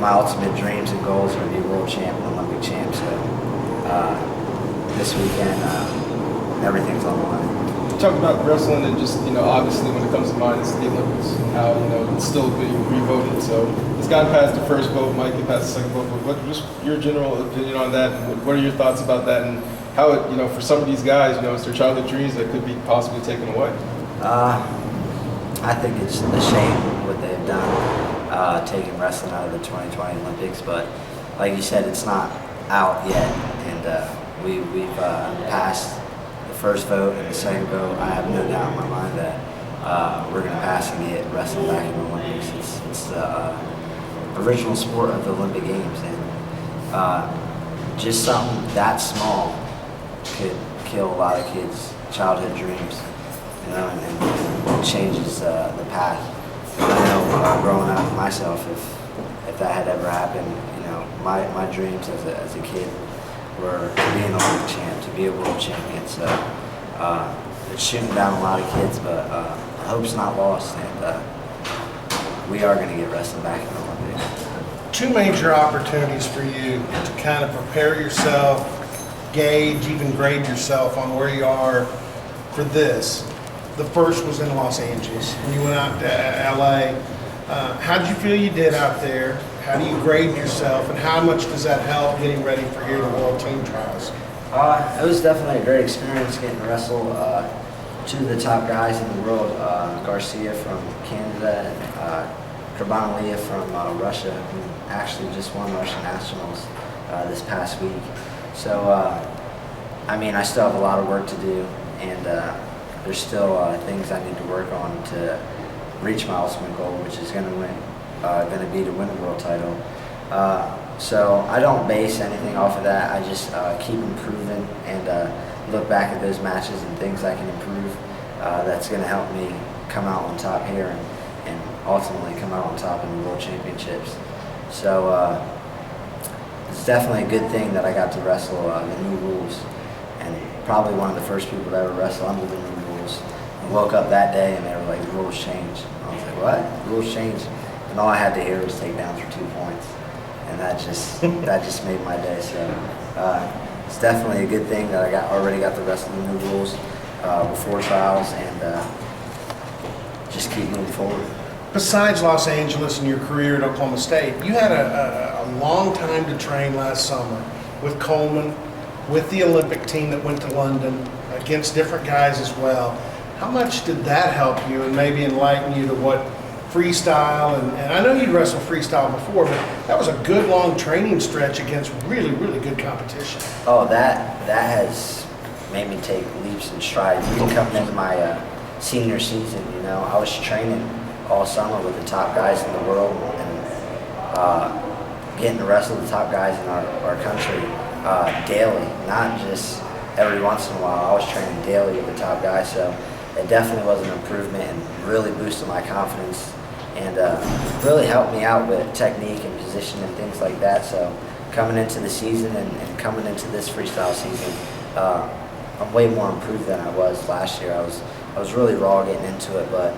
my ultimate dreams and goals are to be world champ and Olympic champ. So this weekend, everything's on the line. You talked about wrestling and just, obviously when it comes to mind, it's the Olympics and how, it's still being re-voted. So it's gotten past the first vote, might get past the second vote, but what just your general opinion on that, and what are your thoughts about that, and how it, for some of these guys, it's their childhood dreams that could be possibly taken away? I think it's a shame what they've done, taking wrestling out of the 2020 Olympics, but like you said, it's not out yet, and we've passed the first vote and the second vote. I have no doubt in my mind that we're going to pass and get wrestling back in the Olympics. It's the original sport of the Olympic Games, and just something that small could kill a lot of kids' childhood dreams, and changes the path. And I know growing up myself, if that had ever happened, my dreams as a kid were to be an Olympic champ, to be a world champion. So it's shooting down a lot of kids, but hope's not lost, and we are going to get wrestling back in the Olympics. Two major opportunities for you to kind of prepare yourself, gauge, even grade yourself on where you are for this. The first was in Los Angeles, when you went out to LA. How did you feel you did out there? How do you grade yourself, and how much does that help getting ready for here, the World Team Trials? It was definitely a great experience getting to wrestle two of the top guys in the world, Garcia from Canada and Kurbanaliyev from Russia, who actually just won Russian Nationals this past week. So, I still have a lot of work to do, and there's still things I need to work on to reach my ultimate goal, which is going to be to win a world title. So I don't base anything off of that. I just keep improving and look back at those matches and things I can improve. That's going to help me come out on top here and ultimately come out on top in the World Championships. So it's definitely a good thing that I got to wrestle the new rules, and probably one of the first people to ever wrestle under the new rules. I woke up that day and they were like, the rules changed. I was like, what? The rules changed? And all I had to hear was take down for 2 points. And that just made my day. So it's definitely a good thing that I already got to wrestle the new rules before trials, and just keep moving forward. Besides Los Angeles and your career at Oklahoma State, you had a long time to train last summer with Coleman, with the Olympic team that went to London, against different guys as well. How much did that help you and maybe enlighten you to what freestyle, and I know you'd wrestled freestyle before, but that was a good long training stretch against really, really good competition. Oh, that has made me take leaps and strides. Even coming into my senior season, I was training all summer with the top guys in the world, and getting to wrestle the top guys in our country daily, not just every once in a while. I was training daily with the top guys, so it definitely was an improvement and really boosted my confidence, and really helped me out with technique and position and things like that. So coming into the season and coming into this freestyle season, I'm way more improved than I was last year. I was really raw getting into it, but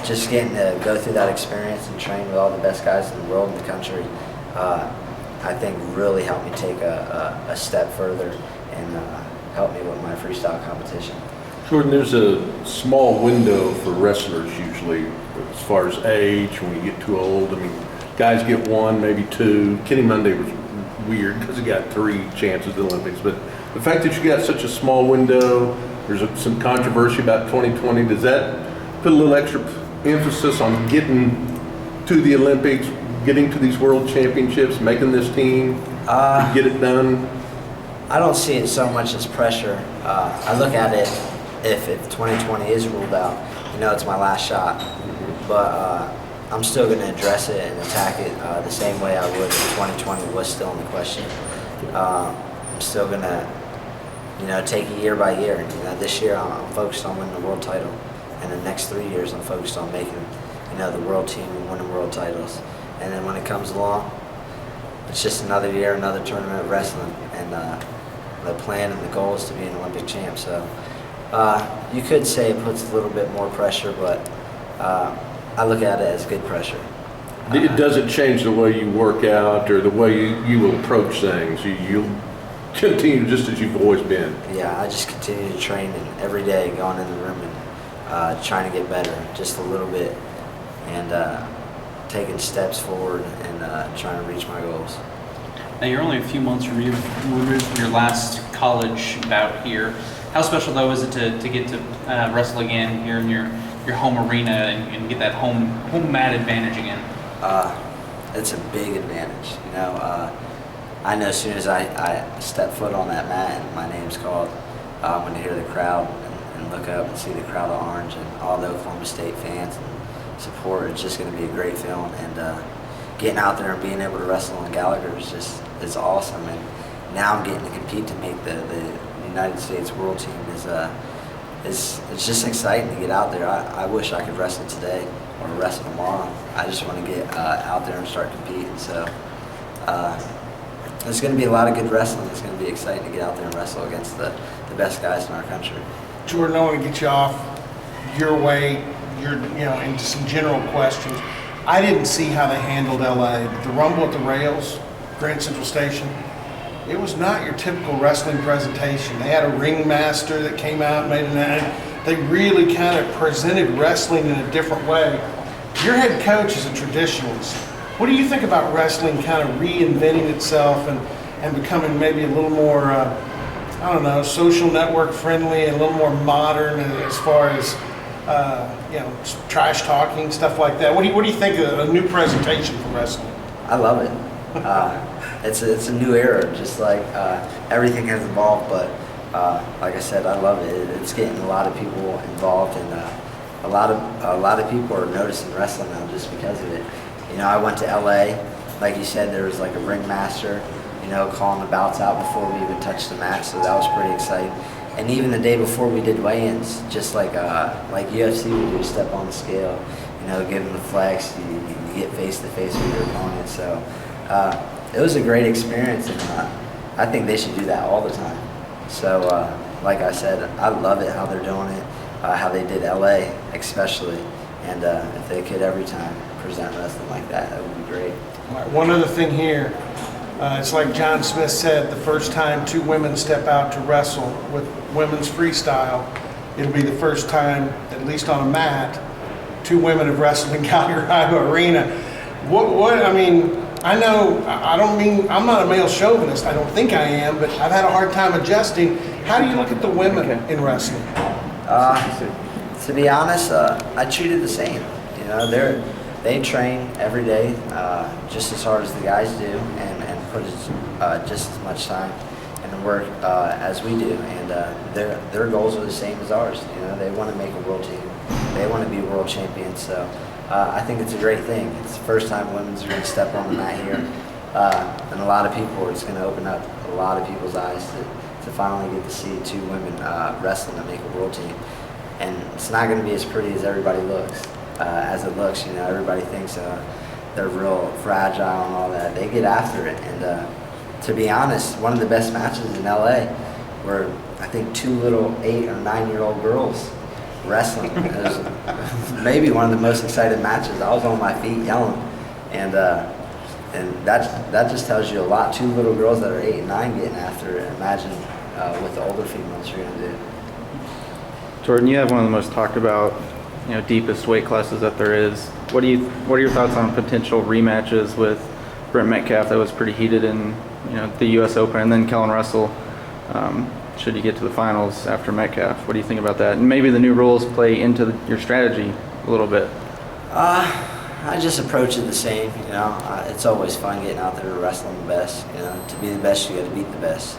just getting to go through that experience and train with all the best guys in the world and the country, I think really helped me take a step further and help me with my freestyle competition. Jordan, there's a small window for wrestlers usually as far as age when you get too old. Guys get one, maybe two. Kenny Monday was weird because he got 3 chances at the Olympics, but the fact that you got such a small window, there's some controversy about 2020, does that put a little extra emphasis on getting to the Olympics, getting to these world championships, making this team, to get it done? I don't see it so much as pressure. I look at it, if 2020 is ruled out, it's my last shot. But I'm still going to address it and attack it the same way I would if 2020 was still in the question. I'm still going to, take it year by year. This year I'm focused on winning the world title, and the next 3 years I'm focused on making, the world team and winning world titles. And then when it comes along, it's just another year, another tournament of wrestling, and the plan and the goal is to be an Olympic champ. So you could say it puts a little bit more pressure, but I look at it as good pressure. It doesn't change the way you work out or the way you will approach things. You'll continue just as you've always been. Yeah, I just continue to train and every day going in the room and trying to get better just a little bit and taking steps forward and trying to reach my goals. Now you're only a few months removed from your last college bout here. How special though is it to get to wrestle again here in your home arena and get that home mat advantage again? It's a big advantage. You know, I know as soon as I step foot on that mat and my name's called, I'm going to hear the crowd and look up and see the crowd of orange and all the Oklahoma State fans and support. It's just going to be a great feeling. And getting out there and being able to wrestle in Gallagher is awesome. And now I'm getting to compete to make the United States World Team it's just exciting to get out there. I wish I could wrestle today or wrestle tomorrow. I just want to get out there and start competing. So there's going to be a lot of good wrestling. It's going to be exciting to get out there and wrestle against the best guys in our country. Jordan, I want to get you off your way, into some general questions. I didn't see how they handled LA. The Rumble at the Rails, Grand Central Station, it was not your typical wrestling presentation. They had a ringmaster that came out and made they really kind of presented wrestling in a different way. Your head coach is a traditionalist. What do you think about wrestling kind of reinventing itself and becoming maybe a little more, social network friendly and a little more modern as far as, trash talking, stuff like that? What do you think of a new presentation for wrestling? I love it. It's a new era, just like everything has evolved, but like I said, I love it. It's getting a lot of people involved, and a lot of people are noticing wrestling now just because of it. You know, I went to LA, like you said, there was like a ringmaster, calling the bouts out before we even touched the mat, so that was pretty exciting. And even the day before we did weigh-ins, just like UFC would do, step on the scale, give them the flex, you get face-to-face with your opponent. So it was a great experience, and I think they should do that all the time. So like I said, I love it how they're doing it, how they did LA especially, and if they could every time present wrestling like that, that would be great. All right, one other thing here. It's like John Smith said, the first time two women step out to wrestle with women's freestyle, it'll be the first time, at least on a mat, two women have wrestled in Gallagher Arena. I'm not a male chauvinist, I don't think I am, but I've had a hard time adjusting. How do you look at the women in wrestling? To be honest, I treat it the same. They train every day just as hard as the guys do and put just as much time and work as we do. And their goals are the same as ours. They want to make a world team. They want to be world champions. So I think it's a great thing. It's the first time women's are going to step on the mat here. And a lot of people, it's going to open up a lot of people's eyes to finally get to see two women wrestling to make a world team. And it's not going to be as pretty as everybody looks. As it looks, everybody thinks they're real fragile and all that. They get after it, and to be honest, one of the best matches in LA were, I think, two little 8 or 9-year-old girls wrestling. It was maybe one of the most exciting matches. I was on my feet yelling, and that just tells you a lot. Two little girls that are 8 and 9 getting after it. Imagine what the older females are going to do. Jordan, you have one of the most talked about, deepest weight classes that there is. What are your thoughts on potential rematches with Brent Metcalf? That was pretty heated in the U.S. Open, and then Kellen Russell. Should you get to the finals after Metcalf? What do you think about that? And maybe the new rules play into your strategy a little bit. I just approach it the same. It's always fun getting out there to wrestle the best. To be the best, you got to beat the best.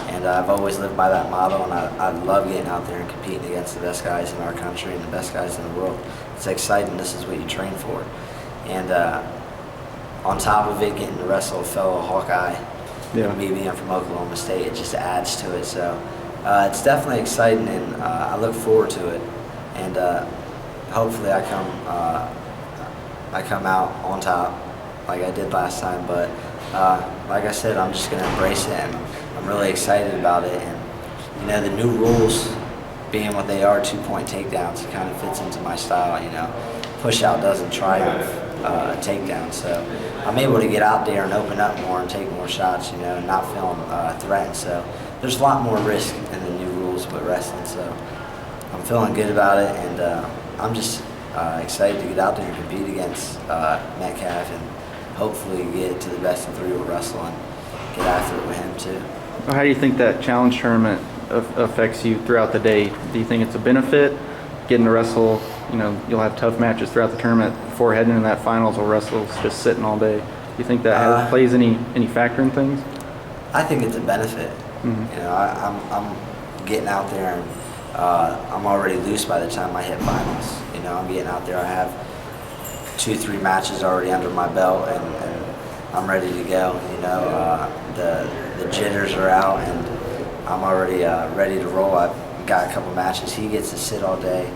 And I've always lived by that motto, and I love getting out there and competing against the best guys in our country and the best guys in the world. It's exciting. This is what you train for. And on top of it, getting to wrestle a fellow Hawkeye, me being from Oklahoma State, it just adds to it. So it's definitely exciting, and I look forward to it. And hopefully I come out on top like I did last time. But like I said, I'm just going to embrace it, and I'm really excited about it. And the new rules being what they are, 2-point takedowns, it kind of fits into my style. Push out doesn't triumph. a takedown. So I'm able to get out there and open up more and take more shots, and not feeling threatened. So there's a lot more risk in the new rules with wrestling. So I'm feeling good about it, and I'm just excited to get out there and compete against Metcalf and hopefully get to the best of 3 with Russell and get after it with him too. How do you think that challenge tournament affects you throughout the day? Do you think it's a benefit getting to wrestle? You'll have tough matches throughout the tournament before heading into that finals where Russell's just sitting all day. Do you think that plays any factor in things? I think it's a benefit. Mm-hmm. I'm getting out there and I'm already loose by the time I hit finals. I'm getting out there. I have 2-3 matches already under my belt, and I'm ready to go. The jitters are out, and I'm already ready to roll. I've got a couple matches. He gets to sit all day,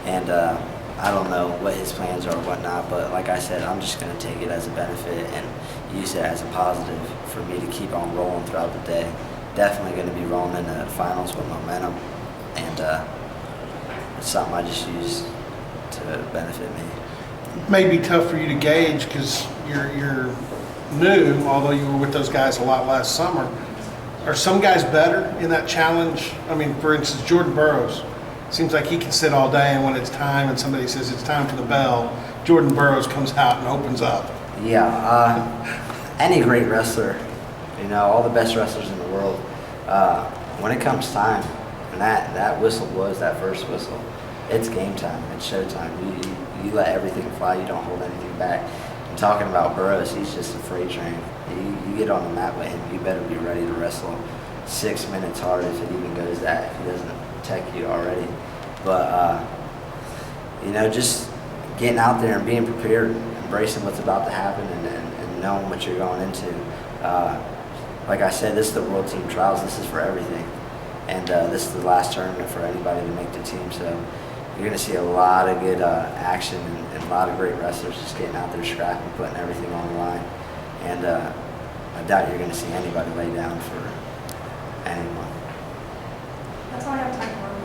and I don't know what his plans are or whatnot, but like I said, I'm just going to take it as a benefit and use it as a positive for me to keep on rolling throughout the day. Definitely going to be rolling into the finals with momentum, and it's something I just use to benefit me. It may be tough for you to gauge because you're new, although you were with those guys a lot last summer. Are some guys better in that challenge? I mean, for instance, Jordan Burroughs. Seems like he can sit all day, and when it's time and somebody says it's time for the bell, Jordan Burroughs comes out and opens up. Yeah, any great wrestler, all the best wrestlers in the world, when it comes time, and that whistle was that first whistle, it's game time, it's showtime. You let everything fly, you don't hold anything back. I'm talking about Burroughs, he's just a freight train. You get on the mat with him, you better be ready to wrestle 6 minutes hard if it even goes that, if he doesn't tech you already. But, just getting out there and being prepared, embracing what's about to happen, and knowing what you're going into. Like I said, this is the World Team Trials. This is for everything. And this is the last tournament for anybody to make the team. So you're going to see a lot of good action and a lot of great wrestlers just getting out there scrapping, putting everything on the line. And I doubt you're going to see anybody lay down for anyone. That's all I have time for.